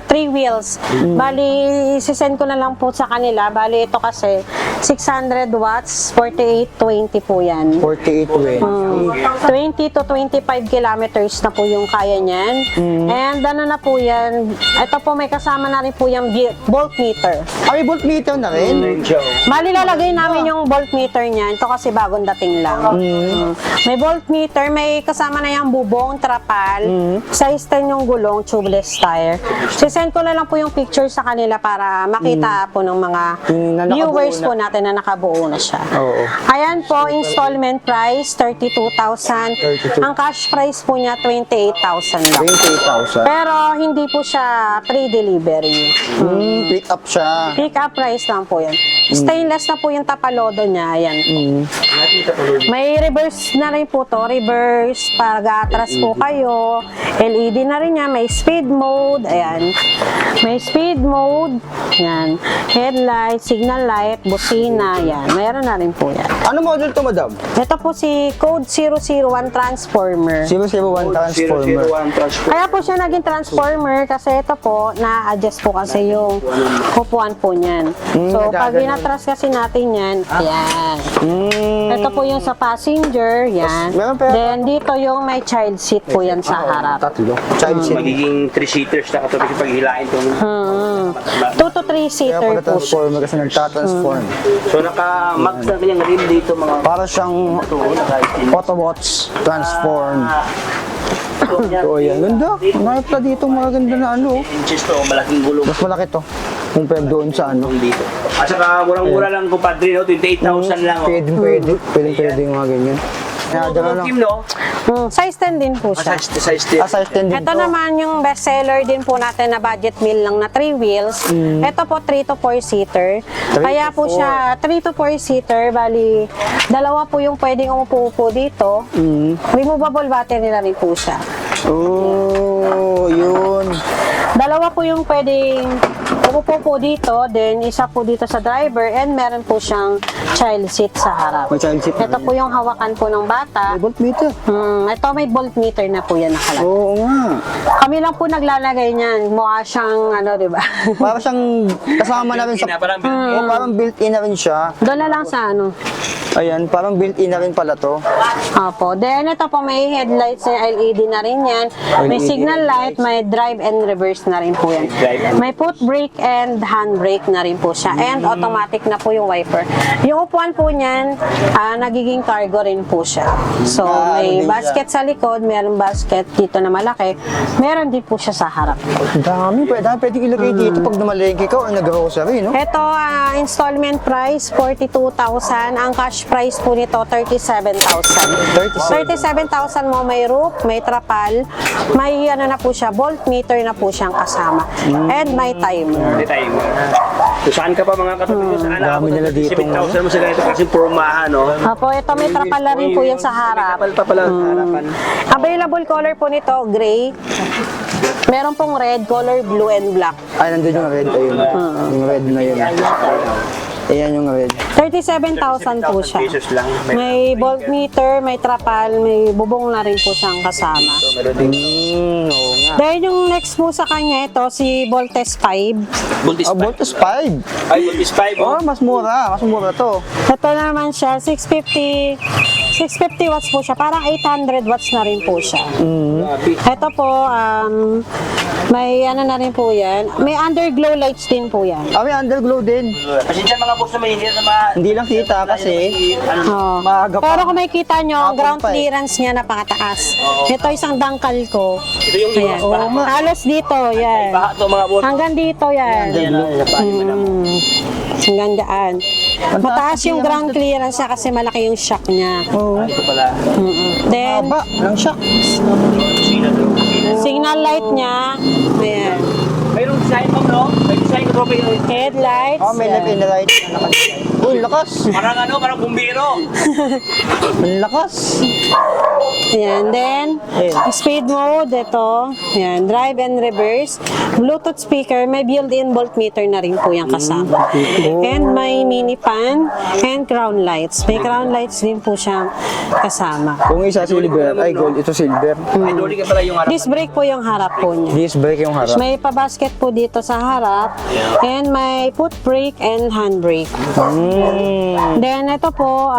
3 wheels. Bali, isisend ko na lang po sa kanila. Bali, ito kasi 600 watts, 4820 po yan. 48 20 to 25 kilometers na po yung kaya niyan. And ano na po yan, ito po may kasama na rin po yung voltmeter. Ay, voltmeter na rin. Bali, lalagay namin yung voltmeter niyan. Ito kasi bagong dating lang. May voltmeter, may kasama na yung bubong, trapal, size 10 yung gulong, tubeless tire. Sisend ko na lang po yung picture sa kanila para makita po ng mga Na nakabuo viewers na. po natin na nakabuo na siya. Oo. Ayan po, installment price, 32,000. Ang cash price po niya, 28,000 lang. 28,000. Pero hindi po siya pre-delivery. Pick up siya. Pick up price lang po yan. Stainless na po yung tapalodo niya. Ayan po. May reverse na rin po to. Reverse, pag atras po kayo. LED na rin yan. May speed mode. Ayan. May speed mode. Ayan. Headlight, signal light, busina. Ayan. Mayroon na rin po yan. Ano model to, Madam? Ito po si Code 001 Transformer. 001 Transformer. 001 Transformer. Kaya po siya naging transformer kasi ito po, na-adjust po kasi yung upuan po niyan. So, pag nagagano. binatras kasi natin yan, ayan. Ito po yung sa passenger, yan. Meron pa- Then, dito yung may child seat po yan sa harap. Tatlo. Child seat. Magiging 3-seaters na katubig pag hilain itong 2 to 3 Kaya seater pala po siya. transformer kasi nagtatransform. So naka-max na kanyang rim dito mga Para siyang Autobots transform. So ayan, ganda. Marami pala dito mga ganda na ano. inches to, malaking gulong Mas malaki to. Compared doon sa ano. dito. At saka murang-mura lang kumpadre, no? 28,000 lang. Oh. Pwede yung mga ganyan. Nadala lang. Team, no? Size 10 din po siya. Size 10. Size 10 din Ito to. naman yung best seller din po natin na budget meal lang na 3 wheels. Ito po 3 to 4 seater. 3 Kaya to po 4. siya 3 to 4 seater, bali dalawa po yung pwedeng umupo dito. Removable battery na rin po siya. Oh, yun. Dalawa po yung pwedeng umupo po dito, then isa po dito sa driver, and meron po siyang child seat sa harap. May child seat na Ito po yung hawakan po ng bata. May voltmeter. Ito may voltmeter na po yan nakalagay. Oo nga. Kami lang po naglalagay niyan. Mukha siyang ano, di ba? Para siyang kasama na rin sa... Parang Oh, parang built-in na rin siya. Doon na lang sa ano. Ayan, parang built-in na rin pala to. Opo. Then ito po may headlights na LED na rin yan. May LED signal light, may drive and reverse na rin po yan. May foot brake and handbrake na rin po siya. And automatic na po yung wiper. Yung upuan po niyan, nagiging cargo rin po siya. So may ano din basket sa likod, meron basket dito na malaki. Meron din po siya sa harap. Dami, pwedeng ilagay dito pag namalengke ka o nag-grocery, no? Ito, installment price, 42,000. Ang cash price po nito, 37,000. 37,000 mo, may roof, may trapal, may ano na po siya, voltmeter na po siyang kasama. And may timer. Hindi tayo. So saan ka pa mga katubig? Saan dami nila dito, 7,000 mo sila ito kasi pormahan, no? Opo, ito may trapal na rin po yan sa harap. Kapal pa pala sa harapan. Available color po nito, gray. Meron pong red, color blue, and black. Ay, nandun yung red. Ayun. Yung red na yun. Ayan yung red. 37,000 po siya. Pesos lang. May voltmeter, may trapal, may bubong na rin po siyang kasama. Oo nga. Dahil yung next po sa kanya, ito si Voltes 5. Voltis Oh, Voltus 5. Ay, Voltis 5. Oh, mas mura. Mas mura to. Ito naman siya, 650 watts po siya. Parang 800 watts na rin po siya. Ito po, may ano na rin po yan. May underglow lights din po yan. Ah, may underglow din. Pasensya mga boss na may hindi na Hindi lang kita kasi Oh. maaga pa. Pero kung makikita nyo, ang Hapon ground pa eh. napakataas niya, napakataas. Ito isang dangkal ko. Ito yung Ayan. Halos dito, yan. baha to mga boss. Hanggang dito, yan. Hanggang daan. Mataas yung ground clearance niya kasi malaki yung shock niya. Oo. Ito pala. Then, Haba ng shock. signal light niya, ayan. Mayroong design mo, no? May design ko trophy. Headlights, Oh, may left and right. Uy, lakas. Parang ano, parang bumbiro. Ang lakas. Ayan, then, speed mode, ito. Ayan, drive and reverse. Bluetooth speaker, may built-in voltmeter na rin po yung kasama. And may mini fan and crown lights. May crown lights din po siyang kasama. Kung isa silver, ay gold, ito silver. Ay, doli ka pala yung harap. Disc brake po yung harap po niya. Disc brake yung harap. May pabasket po dito sa harap. And may foot brake and hand brake. Then, ito po,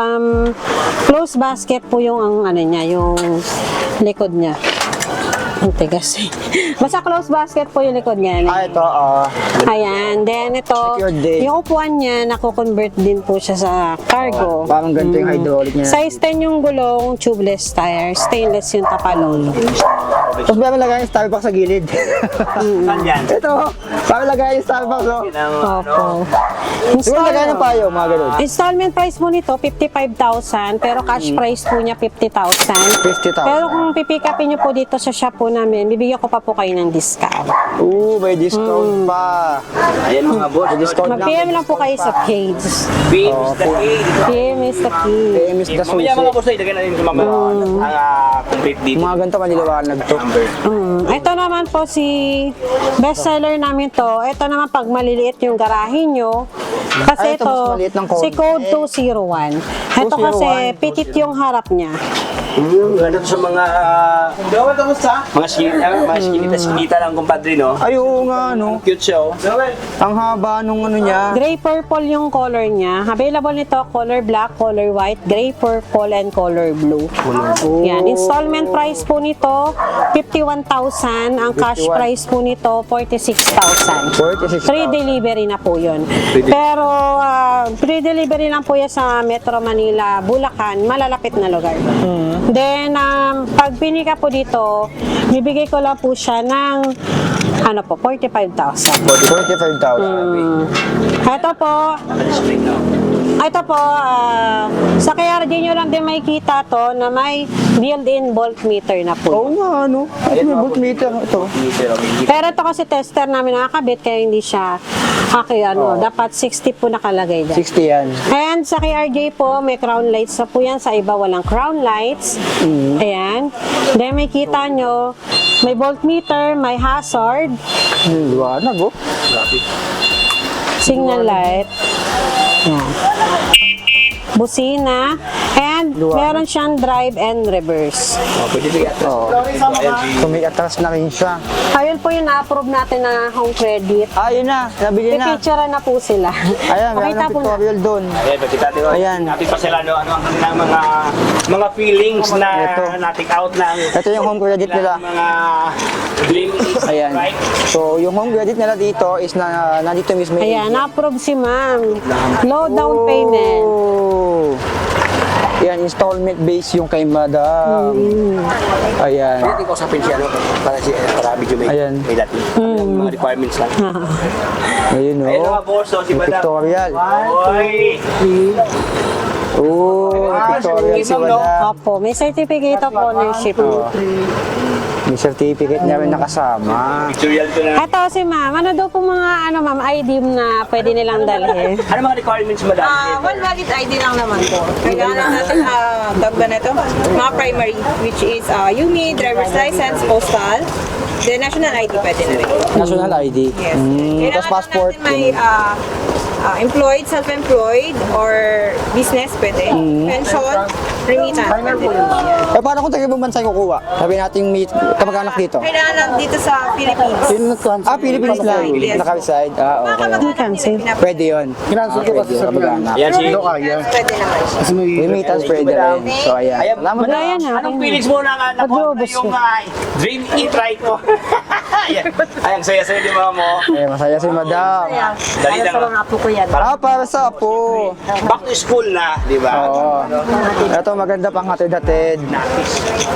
close basket po yung ano niya, yung likod niya. Ang tigas eh. Basta close basket po yung likod niya. Ah, ito, Ayan. Then ito, Secured din. yung upuan niya, nako-convert din po siya sa cargo. parang ganito yung hydraulic niya. Size 10 yung gulong, tubeless tire, stainless yung tapalon. Tapos meron lagay yung Starbucks sa gilid. Saan yan? Ito, parang lagay yung Starbucks, oh. Opo. Siguro lagay ng payo, mga ganun. Installment price mo nito, 55,000, pero cash price po niya 50,000. 50,000. Pero kung pipick upin niyo po dito sa shop po namin, bibigyan ko pa po kayo ng discount. May discount pa. Ayan mga boss. May discount lang. Mag-PM lang po kayo sa page. Beams the key. PM is the key. PM is the Mamaya mga susi. boss, ilagay natin sa mga complete details. Mga ganito maniliwanag to. Ito naman po si bestseller namin to. Ito naman pag maliliit yung garahe nyo. Kasi Ay, ito, mas maliit ng code. si code 201. Ito kasi 201, pitit yung harap niya. Ano to sa mga skinita lang kumpadre, no? Ay, oo nga, no. Cute siya, oh. Ang haba nung ano niya. Gray purple yung color niya. Available nito color black, color white, gray purple, and color blue. Yan. Installment price po nito 51,000. Ang cash 51. price po nito 46,000. 46,000. Free delivery na po yun. Pero free delivery lang po yan sa Metro Manila, Bulacan, malalapit na lugar. Then, pag pinika po dito, bibigay ko lang po siya ng 45,000. 45,000. Ito po, sa KRD nyo lang din may kita to na may built-in voltmeter na po. Oo nga, no. May voltmeter ito. Pero ito kasi tester namin nakakabit kaya hindi siya dapat 60 po nakalagay dyan. 60 yan. And sa KRJ po, may crown lights na po yan. Sa iba, walang crown lights. Ayan. Then may kita nyo, may voltmeter, may hazard, Liwanag, oh. signal light, ayan, busina, and meron siyang drive and reverse. Pwede bigyan ito. So may atras na rin siya. Ayun po yung na-approve natin na home credit. Ayun na, nabili na. Pipicture na po sila. Ayan, meron Pakita ng po na. pictorial doon. Ayan, bakit natin, Ayan. natin pa sila, no, ano ang kanilang mga feelings na Ito. natik out ng Ito yung home credit nila. mga glimpses, Ayan. right? So, yung home credit nila dito is nandito mismo. yung Ayan, India. na-approve si ma'am. Low down payment. Oh. Yan, installment base yung kay madam. Ayan. Pwede ko usapin siya, no, para medyo Ayan. may dati. Mga requirements lang. Ayun, Ayun oh. mga boss, so si Yung Madam. pictorial. Oy! Oh, pictorial si Ma'am, no? madam. Opo, may certificate of ownership. May certificate na rin nakasama. Pictorial ko na. Ito si ma'am, ano daw po mga ma'am, ID na pwede nilang dalhin? Ano mga requirements, madam? One valid ID lang naman po. Kailangan natin tag ba na ito? Mga primary, which is UMI, driver's license, postal, The national ID pwede na rin. National ID. Yes. Tapos Kailangan passport. lang natin may employed, self-employed, or business pwede. Pension, remittance pwede. Eh, paano kung taga-ibang bansa yung kukuha? Sabi natin may kamag-anak dito. Kailangan lang dito sa Philippines. Philippines lang. Yes. Naka-reside. Okay. Cancel. Pwede yun. Kinansel ko kasi sa kamag-anak. Ayan si... Pwede naman siya. Kasi may Remittance pwede rin. So, ayan. Salamat. Wala yan ha. Anong feelings mo na nakuha Pag-ubos yung dream eat right mo? Ayan. Ay, ang saya-saya di ba mo? Eh, masaya si madam. Dali lang. apo ko yan. Para sa apo. Back to school na, di ba? Oo. Ito maganda pang hatid-hatid.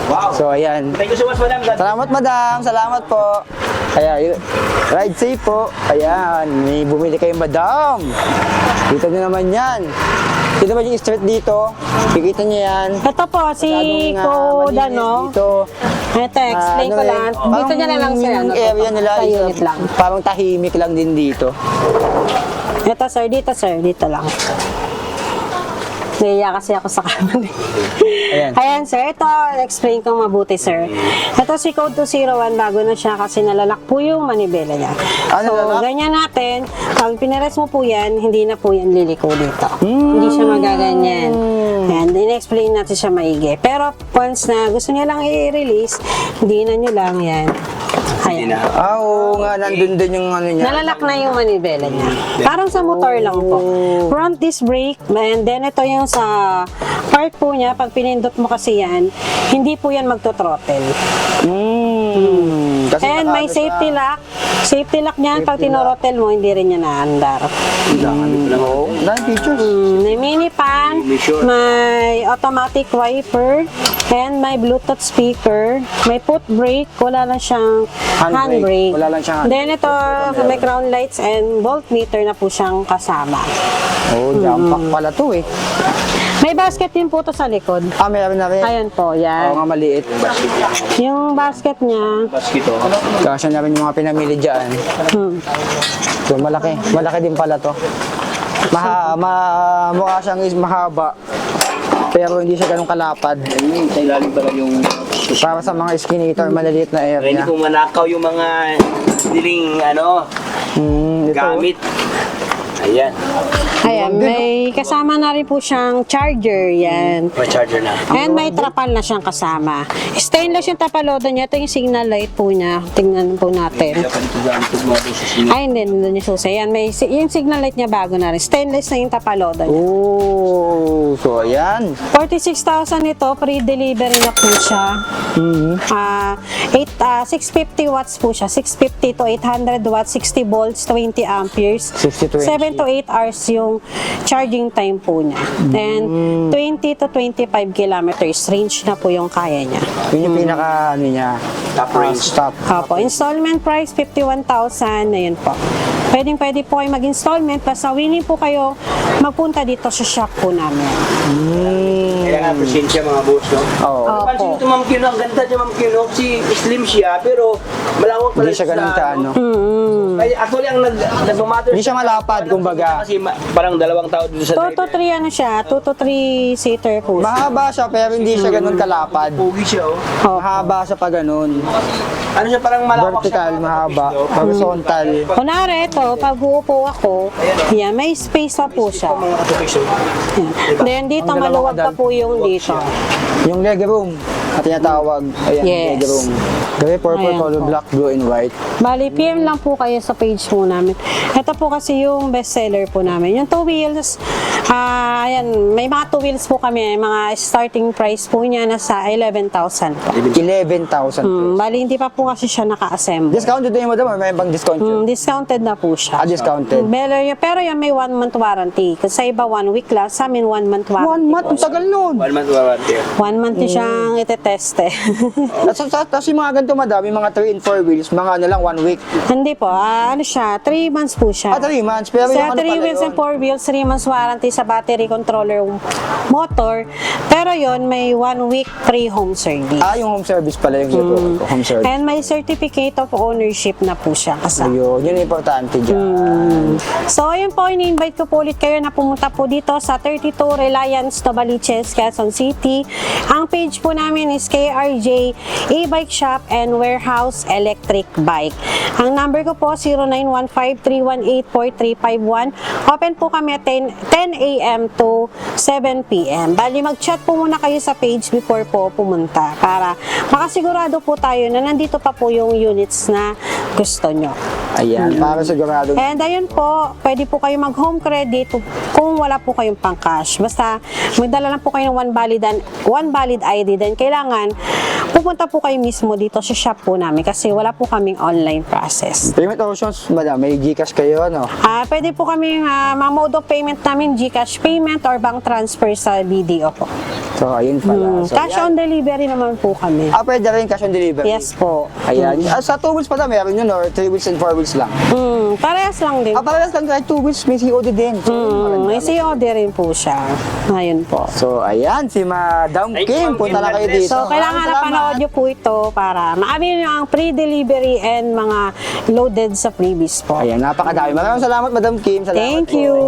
Wow. So, ayan. Thank you so much, madam. Salamat, madam. Salamat po. Ayan, ride safe po. Ayan, may bumili kayo, madam. Dito na naman yan. Dito naman yung street dito. Kikita niyo yan. Ito po, si Masyadong, Code, malinis ano. Dito. Ito, explain ko lang. Dito niya na lang sir. Yung Ano, area nila sa is unit lang. parang tahimik lang din dito. Ito sir, dito lang. Naiya kasi ako sa camera. Ayan. Ayan sir, ito, explain ko mabuti sir. Ito si Code 201, bago na siya kasi nalalak po yung manibela niya. Ano, So, nalalak? ganyan natin, pag pinares mo po yan, hindi na po yan liliko dito. Hindi siya magaganyan. Ayan, in-explain natin siya maigi. Pero once na gusto niya lang i-release, hindi na nyo lang yan. Ayan. Oo nga, nandun din yung ano niya. Nalalak na yung manibela niya. Parang sa motor lang po. Front disc brake, and then ito yung sa part po niya, pag pinindot mo kasi yan, hindi po yan magto-throttle. Kasi And may nakaano safety siya. lock. Safety lock niyan, pag tinorotel mo, hindi rin niya naandar. Oo. Dahil features. May mini pan, may automatic wiper, and may Bluetooth speaker, may foot brake, wala lang siyang handbrake. Wala lang siyang Then ito, may crown lights and voltmeter na po siyang kasama. Oh, jump pack pala to eh. May basket din po to sa likod. Ah, meron na rin. Ayan po, Oo yan. nga, maliit. Yung basket niya, Baskito. Kasya na rin yung mga pinamili dyan. So, malaki. Malaki din pala to. Mukha siyang mahaba. Pero hindi siya ganun kalapad. Sa ilalim pala yung... Para sa mga skinny or maliliit na Hindi area. po manakaw yung mga diling Ito. gamit. Ayan. ayan, may kasama na rin po siyang charger, yan. May charger na. And may trapal na siyang kasama. Stainless yung tapalodo niya. Ito yung signal light po niya. Tingnan po natin. Dapat ito gamit ito mga doon sa sino. Ay, hindi. Nandun yung susi. Yan, may, yung signal light niya bago na rin. Stainless na yung tapalodo niya. Oh, so ayan. 46,000 ito. Pre-delivery na po siya. 650 watts po siya. 650 to 800 watts, 60 volts, 20 amperes. 60 to 7 to 8 hours yung charging time po niya. And 20 to 25 kilometers range na po yung kaya niya. Yun yung pinaka, ano niya, Top range. stop. Opo, installment price 51,000. Ayun po. Pwede po kayo mag-installment. Basta willing po kayo magpunta dito sa shop po namin. Kaya nga, presensya mga boss, no? Oo. Pansin ito, Ma'am Kino, ang ganda niya, Ma'am Kino. Si Slim siya, pero malawak pala Hindi siya ganun ka, ano. Ay, actually, ang nag-matter Hindi siya malapad, kumbaga. Kasi parang 2 tao dito sa 2 to 3 ano siya, 2 to 3 seater po siya. Mahaba siya, pero hindi siya ganun kalapad. Pugi siya, oh. Mahaba siya pa ganun. Ano siya, parang malawak Vertical, siya. mahaba. Horizontal. Kunwari ito, pag uupo ako, yan, may space pa po siya. Mga katupis, oh. Yan. Then dito Ang maluwag pa dalawang po yung dito. Yung leg room, na tinatawag. Ayan, Yes. leg room. Gray, purple, Ayan color, po. black, blue, and white. Bali, PM lang po kayo sa page po namin. Ito po kasi yung bestseller po namin. Yung 2 wheels, ayan, may mga 2 wheels po kami. Mga starting price po niya nasa 11,000 po. 11,000. Bali, hindi pa po kasi siya naka-assemble. Discounted din mo daw, may bang discount yun? Discounted na po siya. Discounted. Pero yan may 1 month warranty. Kasi sa iba 1 week lang, sa amin 1 month warranty. 1 month, ang tagal nun. 1 month warranty. 1 month din siyang iteteste. Tapos yung mga ganito madami, mga 3 and 4 wheels, mga ano lang, 1 week. Hindi po, ano siya, 3 months po siya. 3 months. Pero yung Sa ano 3 pala wheels yun? and 4 wheels, 3 months warranty. sa battery controller motor. Pero yon may 1 week free home service. Yung home service pala yung ito. Home service. And may certificate of ownership na po siya kasama. Ayun, yun yung importante dyan. So, ayun po, ini-invite ko po ulit kayo na pumunta po dito sa 32 Reliance, Novaliches, Quezon City. Ang page po namin is KRJ E-Bike Shop and Warehouse Electric Bike. Ang number ko po 0915-318-4351. Open po kami at 10 a.m. to 7 p.m. Bali, mag-chat po muna kayo sa page before po pumunta para makasigurado po tayo na nandito pa po yung units na gusto nyo. Ayan, para sigurado. And ayun po, pwede po kayo mag-home credit kung wala po kayong pang-cash. Basta magdala lang po kayo ng one valid ID. Then kailangan pupunta po kayo mismo dito sa shop po namin kasi wala po kaming online process. Payment options, madam, may GCash kayo, no? Pwede po kaming mga mode of payment namin, GCash payment or bank transfer sa BDO po. So, ayun pala. So, Cash on delivery naman po kami. pwede rin cash on delivery. Yes po. Ayan. Sa 2 wheels pala, meron yun, or 3 wheels and 4 wheels lang. Parehas lang din. Parehas lang kahit 2 wheels, may COD din. May COD rin po siya. Ayun po. So, ayan, si Madam Thank Kim, you, punta Kim. na kayo dito. So, kailangan na panood nyo po ito para maamin nyo ang pre-delivery and mga loaded sa freebies po. Ayan, napakadami. Maraming salamat, Madam Kim. Salamat Thank po. you.